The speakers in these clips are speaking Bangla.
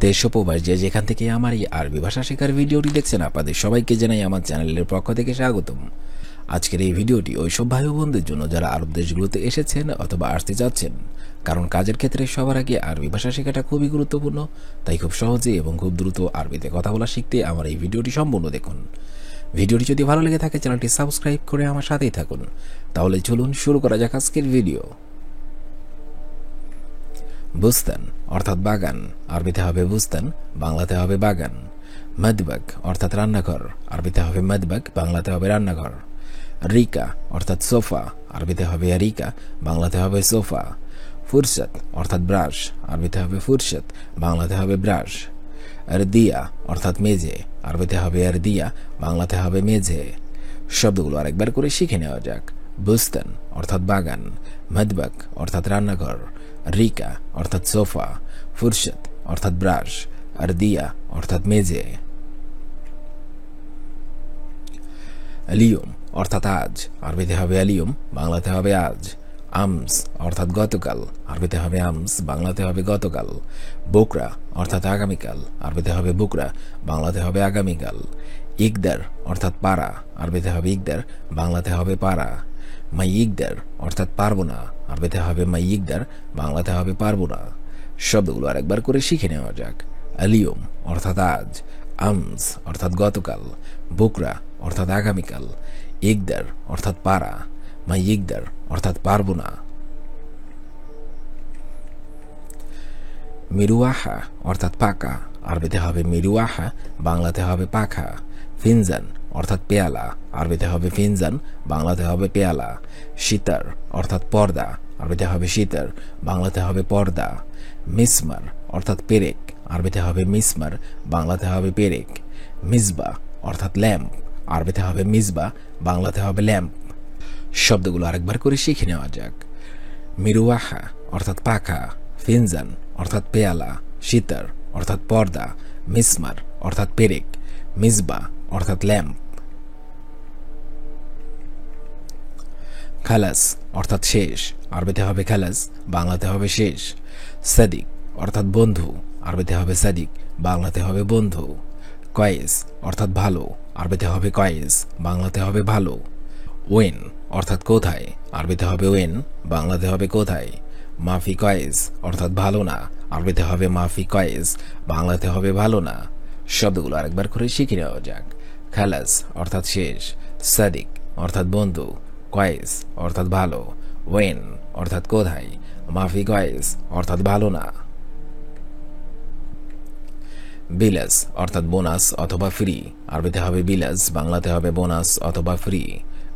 দেশ ও প্রবাস যে যেখান থেকে আমার এই আরবি ভাষা শেখার ভিডিওটি দেখছেন, আপনাদের সবাইকে জানাই আমার চ্যানেলের পক্ষ থেকে স্বাগতম। আজকের এই ভিডিওটি ওইসব ভাই বোনদের জন্য যারা আরব দেশগুলোতে এসেছেন অথবা আসতে যাচ্ছেন, কারণ কাজের ক্ষেত্রে সবার আগে আরবি ভাষা শেখাটা খুবই গুরুত্বপূর্ণ। তাই খুব সহজে এবং খুব দ্রুত আরবিতে কথা বলা শিখতে আমার এই ভিডিওটি সম্পূর্ণ দেখুন। ভিডিওটি যদি ভালো লেগে থাকে চ্যানেলটি সাবস্ক্রাইব করে আমার সাথেই থাকুন। তাহলে চলুন শুরু করা যাক আজকের ভিডিও। বুস্তান অর্থাৎ বাগান, আরবিতে হবে বুস্তান, বাংলাতে হবে বাগান। মদবাগ অর্থাৎ রান্নাঘর, আরবিতে হবে মদবাগ, বাংলাতে হবে রান্নাঘর। রিকা অর্থাৎ সোফা, আরবিতে হবে রিকা, বাংলাতে হবে সোফা। ফুরসত অর্থাৎ ব্রাশ, আরবিতে হবে ফুরসত, বাংলাতে হবে ব্রাশ। আরদিয়া অর্থাৎ মেঝে, আরবিতে হবে আরদিয়া, বাংলাতে হবে মেঝে। শব্দগুলো আরেকবার করে শিখে নেওয়া যাক। বুস্তান অর্থাৎ বাগান, মদবাগ অর্থাৎ রান্নাঘর, রিকা অর্থাৎ সোফা, ফুরসত অর্থাৎ ব্রাশ, আরদিয়া অর্থাৎ মেঝে। আলিয়ম অর্থাৎ আজ, আরবিতে হবে আলিয়ম, বাংলাতে হবে আজ। আমস অর্থাৎ গতকাল, আরবিতে হবে আমস, বাংলাতে হবে গতকাল। বোকরা অর্থাৎ আগামীকাল, আরবিতে হবে বুকরা, বাংলাতে হবে আগামীকাল। ইকদার অর্থাৎ পারা, আরবিতে হবে ইকদার, বাংলাতে হবে পারা। মাই ইকদার অর্থাৎ পারবো না, আরবিতে হবে মাই ইকদার, বাংলাতে হবে পারবো না। শব্দগুলো আরেকবার করে শিখে নেওয়া যাক। আলিয়ম অর্থাৎ আজ, আমস অর্থাৎ গতকাল, বুকরা অর্থাৎ আগামীকাল, ইকদার অর্থাৎ পারা, মাই ইকদার অর্থাৎ পারবো না। মিরুয়াহা অর্থাৎ পাকা, আরবিতে হবে মিরুয়াহা, বাংলাতে হবে পাখা। ফিনজান অর্থাৎ পেয়ালা, আরবিতে হবে ফিনজান, বাংলাতে হবে পেয়ালা। সিতার অর্থাৎ পর্দা, আরবিতে হবে সিতার, বাংলাতে হবে পর্দা। মিসমার অর্থাৎ পেরেক, আরবিতে হবে মিসমার, বাংলাতে হবে পেরেক। মিসবা অর্থাৎ ল্যাম্প, আরবিতে হবে মিসবা, বাংলাতে হবে ল্যাম্প। শব্দগুলো আরেকবার করে শিখে নেওয়া যাক। মিরুয়াহা অর্থাৎ পাখা, ফিনজান অর্থাৎ পেয়ালা, সিতার অর্থাৎ পর্দা, মিসমার অর্থাৎ পেরেক, মিসবা অর্থাৎ ল্যাম্প। খালাস অর্থাৎ শেষ, আরবিতে হবে খালাস, বাংলাতে হবে শেষ। সাদিক অর্থাৎ বন্ধু, আরবিতে হবে সাদিক, বাংলাতে হবে বন্ধু। কয়েস অর্থাৎ ভালো, আরবিতে হবে কয়েস, বাংলাতে হবে ভালো। ওয়েন অর্থাৎ কোথায়, আরবিতে হবে ওয়েন, বাংলাতে হবে কোথায়। মাফি কয়েস অর্থাৎ ভালো না, আরবিতে হবে মাফি কয়েস, বাংলাতে হবে ভালো না। শব্দগুলো আরেকবার করে শিখে নেওয়া যাক। খালাস অর্থাৎ শেষ, সাদিক অর্থাৎ বন্ধু, কয়েস অর্থাৎ ভালো, ওয়েন অর্থাৎ কোথায়, মাফি কয়েস অর্থাৎ ভালো না। বিলাস অর্থাৎ বোনাস অথবা ফ্রি, আরবিতে হবে বিলাস, বাংলাতে হবে বোনাস অথবা ফ্রি।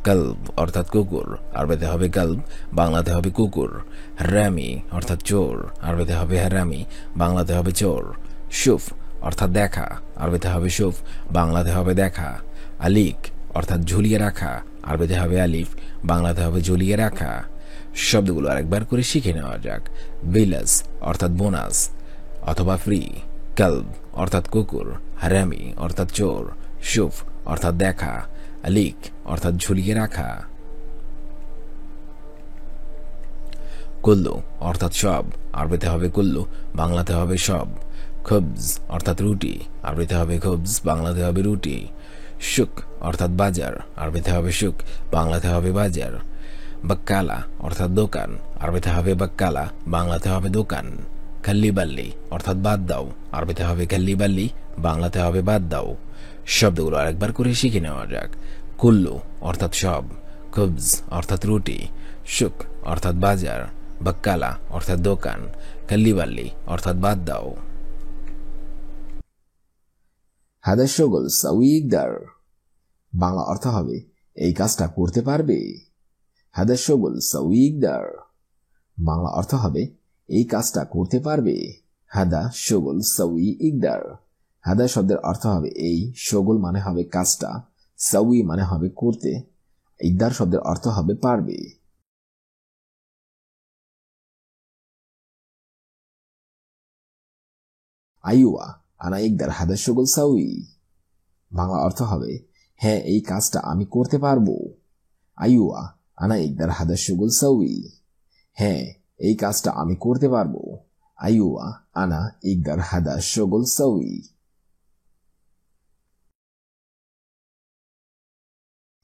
কলব অর্থাৎ কুকুর, আরবিতে হবে কলব, বাংলাতে হবে কুকুর। হ্যারামি অর্থাৎ চোর, আরবিতে হবে হ্যারামি, বাংলাতে হবে চোর। শুফ অর্থাৎ দেখা, আরবিতে হবে শুফ, বাংলাতে হবে দেখা। আলিক অর্থাৎ ঝুলিয়ে রাখা, আরবিতে হবে আলিফ, বাংলাতে হবে ঝুলিয়ে রাখা। শব্দগুলো আরেকবার করে শিখে নেওয়া যাক। বিলাস অর্থাৎ বোনাস অথবা ফ্রি, কলব অর্থাৎ কুকুর, হারামি অর্থাৎ চোর, শুফ অর্থাৎ দেখা, আলিক অর্থাৎ ঝুলিয়ে রাখা। কুল্লু অর্থাৎ সব, আরবিতে হবে কুল্লু, বাংলাতে হবে সব। খুবজ অর্থাৎ রুটি, আরবিতে হবে খুবজ, বাংলাতে হবে রুটি। শুক অর্থাৎ বাজার, আরবিতে হবে শুক, বাংলাতে হবে বাজার। বাক্কালা অর্থাৎ দোকান, আরবিতে হবে বাক্কালা, বাংলাতে হবে দোকান। খাল্লি বাল্লি অর্থাৎ বাদ দাও, আরবিতে হবে খাল্লি বাল্লি, বাংলাতে হবে বাদ দাও। শব্দগুলো আরেকবার করে শিখে নেওয়া যাক। কুল্লু অর্থাৎ সব, খুবজ অর্থাৎ রুটি, শুক অর্থাৎ বাজার, বাক্কালা অর্থাৎ দোকান, খাল্লি বাল্লি অর্থাৎ বাদ দাও। হাদা শগল সাউইকদার, বাংলা অর্থ হবে এই কাজটা করতে পারবে। হাদা শগল সাউইকদার, বাংলা অর্থ হবে এই কাজটা করতে পারবে। হাদা শগল সাউই ইকদার, হাদা শব্দের অর্থ হবে এই, শগল মানে হবে কাজটা, সাউই মানে হবে করতে, ইকদার শব্দের অর্থ হবে পারবে। আইওয়া আনা ইকদার হাদা শগল সাউই, বাংলা অর্থ হবে হ্যাঁ এই কাজটা আমি করতে পারবো। আইওয়া আনা ইকদার হাদা শগল সাউই, হ্যাঁ এই কাজটা আমি করতে পারবো। আইওয়া আনা ইকদার হাদা শোগল সাউই।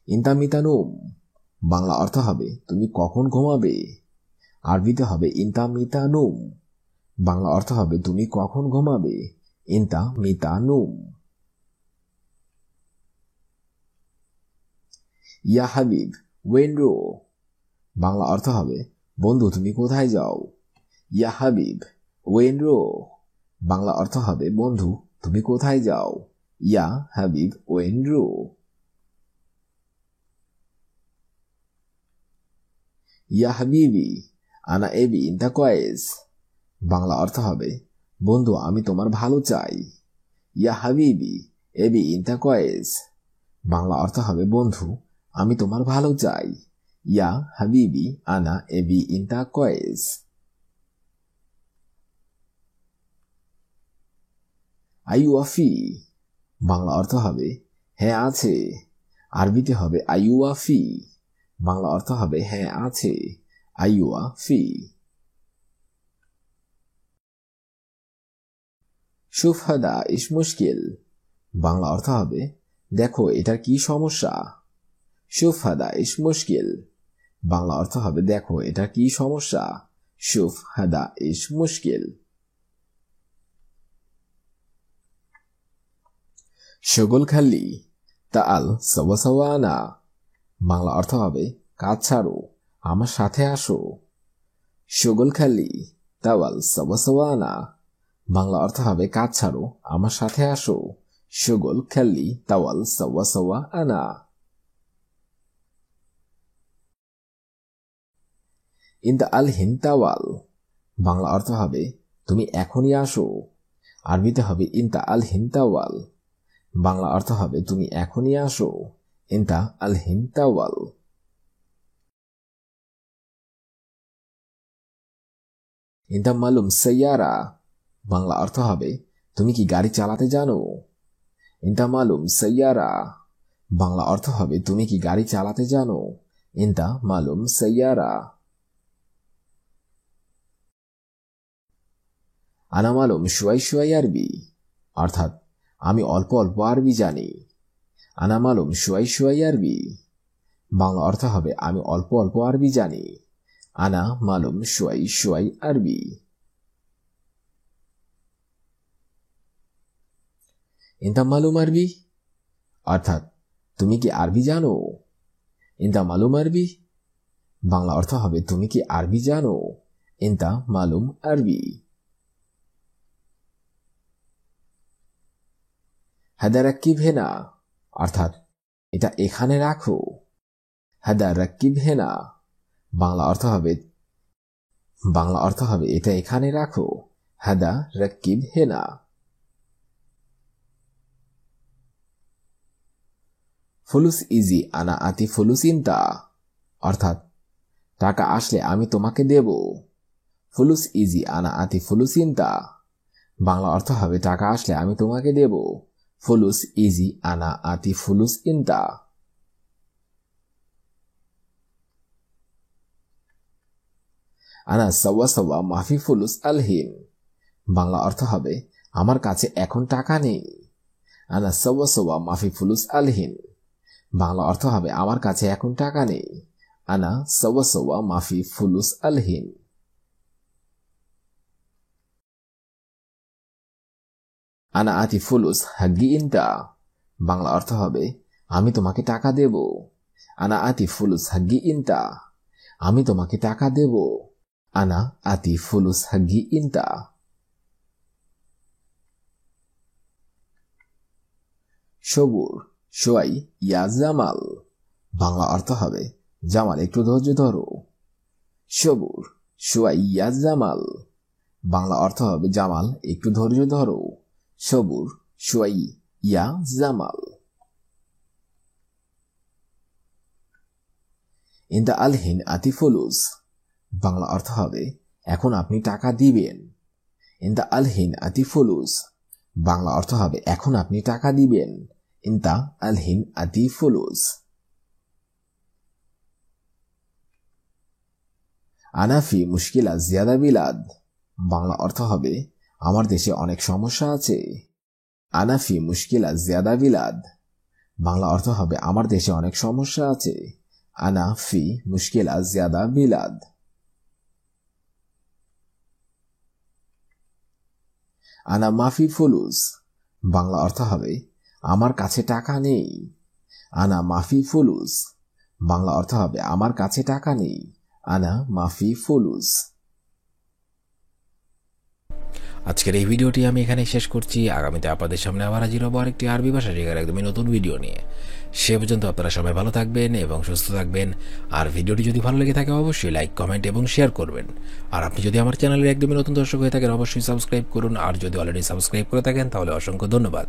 ইনতা মিতা নুম বাংলা অর্থ হবে তুমি কখন ঘুমাবে। আরবিতে হবে ইনতা মিতা নুম, বাংলা অর্থ হবে তুমি কখন ঘুমাবে। ইনতা মিতা নুম। ইয়া হাবিব ওয়েন রো বাংলা অর্থ হবে বন্ধু তুমি কোথায় যাও। ইয়া হাবিব ওয়েন রো বাংলা অর্থ হবে বন্ধু তুমি কোথায় যাও। ইয়া হাবিব ওয়েন রো। ইয়া হাবিবি আনা এবি ইনতা কয়েস বাংলা অর্থ হবে বন্ধু আমি তোমার ভালো চাই। ইয়া হাবিবি এবি ইনতা কয়েস বাংলা অর্থ হবে বন্ধু আমি তোমার ভালো চাই। ইয়া হাবিবি আনা এবি ইনতা কয়েস। আইওয়াফি বাংলা অর্থ হবে হ্যাঁ আছে। আরবিতে হবে আইওয়াফি, বাংলা অর্থ হবে হ্যাঁ আছে। আইওয়াফি। শুফ হাদা ইস মুশকিল বাংলা অর্থ হবে দেখো এটার কি সমস্যা। শুফ হাদা ইস মুশকিল বাংলা অর্থ হবে দেখো এটার কি সমস্যা। শুফ হাদা ইস মুশকিল। শগল খালি তাল সাওয়া সাওয়া আনা বাংলা অর্থ হবে কাজ ছাড়ো আমার সাথে আসো। শগল খালি তাওয়াল সাওয়া সাওয়া আনা বাংলা অর্থ হবে কাজ ছাড়ো আমার সাথে আসো। শগল খালি তাওয়াল সাওয়া সাওয়া আনা। ইনতা আল হিন তাওয়াল বাংলা অর্থ হবে তুমি এখনই আসো। আরবিতে হবে ইনতা আল হিন তাওয়াল, বাংলা অর্থ হবে তুমি এখনই আসো। ইনতা আল হিন তাওয়াল। ইনতা মালুম সাইয়ারা বাংলা অর্থ হবে তুমি কি গাড়ি চালাতে জানো। ইনতা মালুম সাইয়ারা বাংলা অর্থ হবে তুমি কি গাড়ি চালাতে জানো। ইনতা মালুম সাইয়ারা। আনা মালুম শুয়াই শুয়াই আরবি অর্থাৎ আমি অল্প অল্প আরবি জানি। আনা মালুম শুয়াই শুয়াই আরবি বাংলা অর্থ হবে আমি অল্প অল্প আরবি জানি। আনা মালুম শুয়াই শুয়াই আরবি। ইনতা মালুম আরবি অর্থাৎ তুমি কি আরবি জানো। ইনতা মালুম আরবি বাংলা অর্থ হবে তুমি কি আরবি জানো। ইনতা মালুম আরবি। হাদা রাক্কিব হেনা অর্থাৎ এটা এখানে রাখো। হাদা রাক্কিব হেনা বাংলা অর্থ হবে এটা এখানে রাখো। হাদা রাক্কিব হেনা। ফুলুস ইজি আনা আতি ফুলুস ইনতা অর্থাৎ টাকা আসলে আমি তোমাকে দেব। ফুলুস ইজি আনা আতি ফুলুস ইনতা বাংলা অর্থ হবে টাকা আসলে আমি তোমাকে দেব। ফুলুস ইজি আনা আতি ফুলুস ইনতা। আনা সাওয়া সাওয়া মাফি ফুলুস আলহিন বাংলা অর্থ হবে আমার কাছে এখন টাকা নেই। আনা সাওয়া সাওয়া মাফি ফুলুস আলহিন বাংলা অর্থ হবে আমার কাছে এখন টাকা নেই। আনা সাওয়া সাওয়া মাফি ফুলুস আলহিন। আনা আতি ফুলুস হাগি ইনতা বাংলা অর্থ হবে আমি তোমাকে টাকা দেব। আনা আতি ফুলুস হাগি ইনতা আমি তোমাকে টাকা দেব। আনা আতি ফুলুস হাগি ইনতা। সবুর সোয়াই ইয়া জামাল বাংলা অর্থ হবে জামাল একটু ধৈর্য ধরো। সবুর সোয়াই ইয়া জামাল বাংলা অর্থ হবে জামাল একটু ধৈর্য ধরো। সবুর সোয়াই ইয়া জামাল। ইনতা আলহিন আতি ফুলুস বাংলা অর্থ হবে এখন আপনি টাকা দিবেন। ইনতা আলহিন আতি ফুলুস বাংলা অর্থ হবে এখন আপনি টাকা দিবেন। ইনতা আলহিন আতি ফুলুস। আনা ফি মুশকিলা জিয়াদা বিলাদ বাংলা অর্থ হবে আমার দেশে অনেক সমস্যা আছে। আনা ফি মুশকিলা জিয়াদা বিলাদ, বাংলা অর্থ হবে আমার দেশে অনেক সমস্যা আছে। আনা ফি মুশকিলা জিয়াদা বিলাদ। আনা মাফি ফুলুস, বাংলা অর্থ হবে আমার কাছে টাকা নেই। আনা মাফি ফুলুস, বাংলা অর্থ হবে আমার কাছে টাকা নেই। আনা মাফি ফুলুস। আজকের এই ভিডিওটি আমি এখানে শেষ করছি। আগামীতে আপনাদের সামনে আবার হাজির হবো আরেকটি আরবি ভাষা শেখার একদমই নতুন ভিডিও নিয়ে। সে পর্যন্ত আপনারা সবাই ভালো থাকবেন এবং সুস্থ থাকবেন। আর ভিডিওটি যদি ভালো লেগে থাকে অবশ্যই লাইক, কমেন্ট এবং শেয়ার করবেন। আর আপনি যদি আমার চ্যানেলের একদমই নতুন দর্শক হয়ে থাকেন অবশ্যই সাবস্ক্রাইব করুন। আর যদি অলরেডি সাবস্ক্রাইব করে থাকেন তাহলে অসংখ্য ধন্যবাদ।